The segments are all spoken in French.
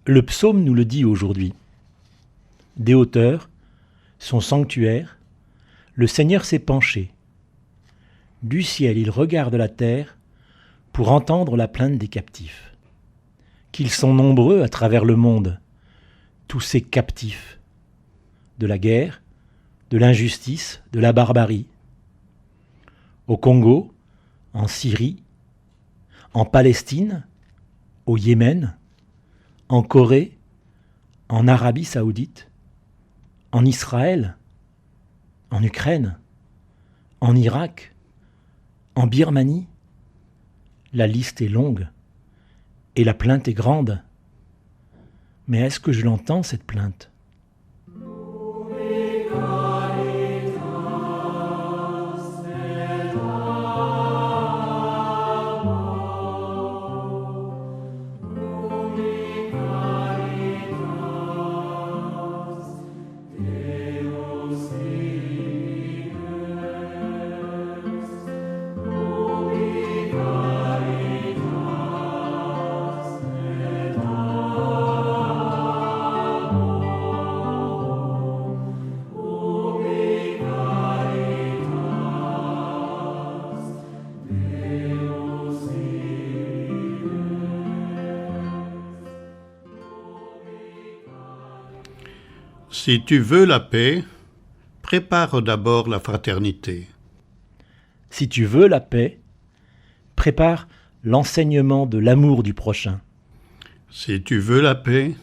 Le psaume nous le dit aujourd'hui. Des hauteurs, son sanctuaire, le Seigneur s'est penché. Du ciel, il regarde la terre pour entendre la plainte des captifs. Qu'ils sont nombreux à travers le monde, tous ces captifs, de la guerre, de l'injustice, de la barbarie. Au Congo, en Syrie, en Palestine, au Yémen, en Corée, en Arabie Saoudite, en Israël, en Ukraine, en Irak, en Birmanie. La liste est longue et la plainte est grande. Mais est-ce que je l'entends, cette plainte ? Si tu veux la paix, prépare d'abord la fraternité. Si tu veux la paix, prépare l'enseignement de l'amour du prochain. Si tu veux la paix,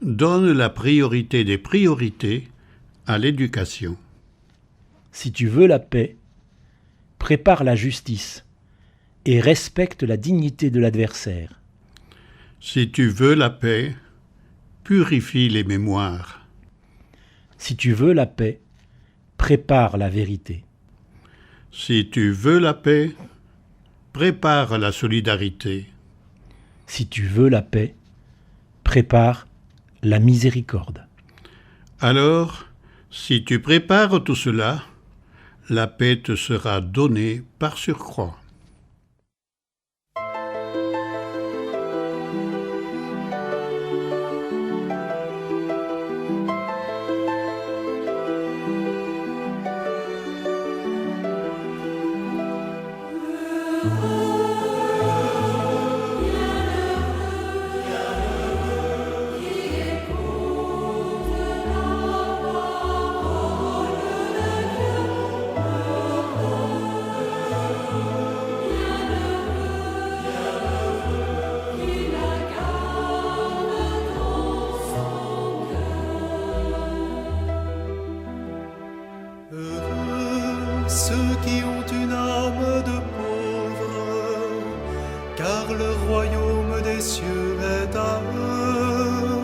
donne la priorité des priorités à l'éducation. Si tu veux la paix, prépare la justice et respecte la dignité de l'adversaire. Si tu veux la paix, purifie les mémoires. Si tu veux la paix, prépare la vérité. Si tu veux la paix, prépare la solidarité. Si tu veux la paix, prépare la miséricorde. Alors, si tu prépares tout cela, la paix te sera donnée par surcroît. Ceux qui ont une âme de pauvre, car le royaume des cieux est à eux.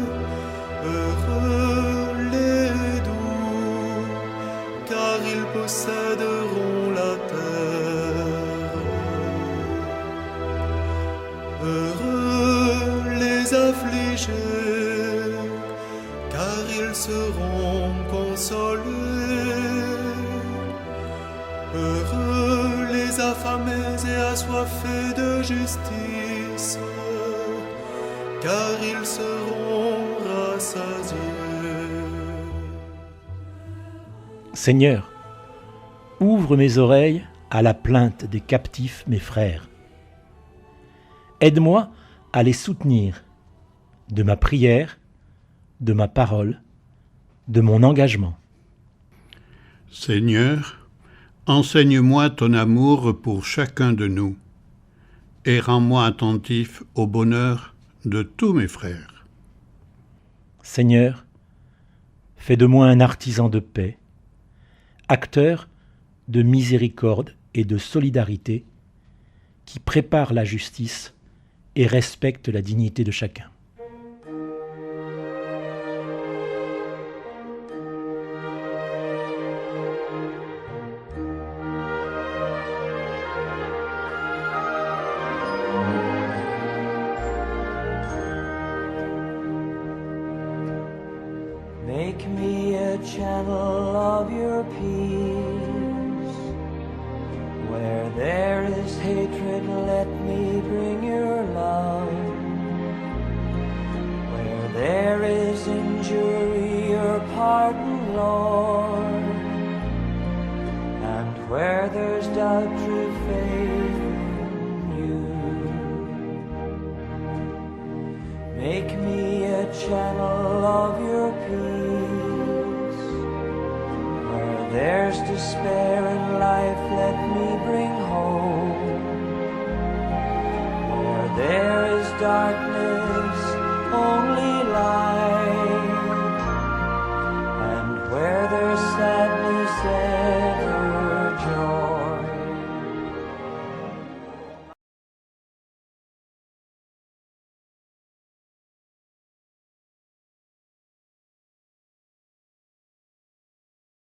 Heureux les doux, car ils posséderont la terre. Heureux les affligés, car ils seront consolés. Heureux les affamés et assoiffés de justice, car ils seront rassasiés. Seigneur, ouvre mes oreilles à la plainte des captifs, mes frères. Aide-moi à les soutenir de ma prière, de ma parole, de mon engagement. Seigneur, enseigne-moi ton amour pour chacun de nous et rends-moi attentif au bonheur de tous mes frères. Seigneur, fais de moi un artisan de paix, acteur de miséricorde et de solidarité qui prépare la justice et respecte la dignité de chacun. Make me a channel of your peace. Where there is hatred, let me bring your love. Where there is injury, your pardon, Lord. And where there's doubt, true faith in you. Make me a channel of your peace. Where there's despair in life, let me bring hope. Where there is darkness, only